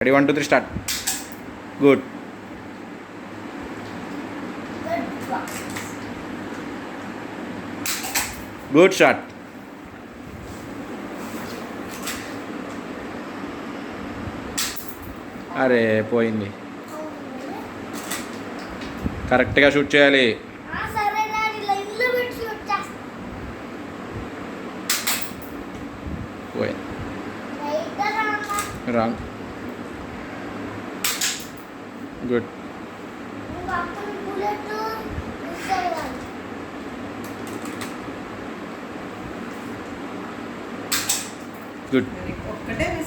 Ready, 1, 2, 3, start. Good. Good shot. అరే పోయింది. కరెక్ట్గా షూట్ చేయాలి. పోయింది. రాంగ్. గుడ్. గుడ్.